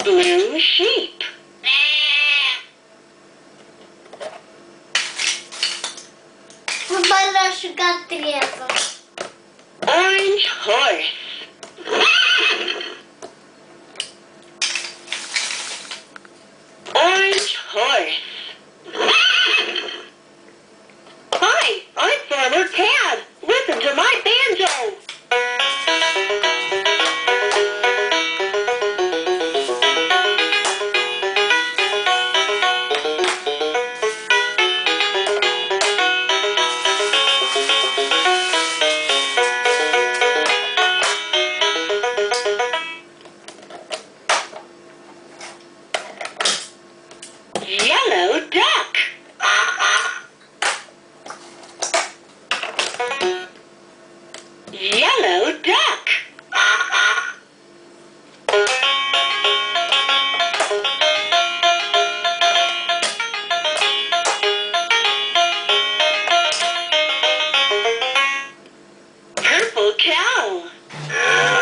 Blue sheep. Jogar treva. Orange horse. Orange horse. Hi, I'm Farmer Tad. Listen to my banjo. Yellow duck. Yellow duck. Purple cow.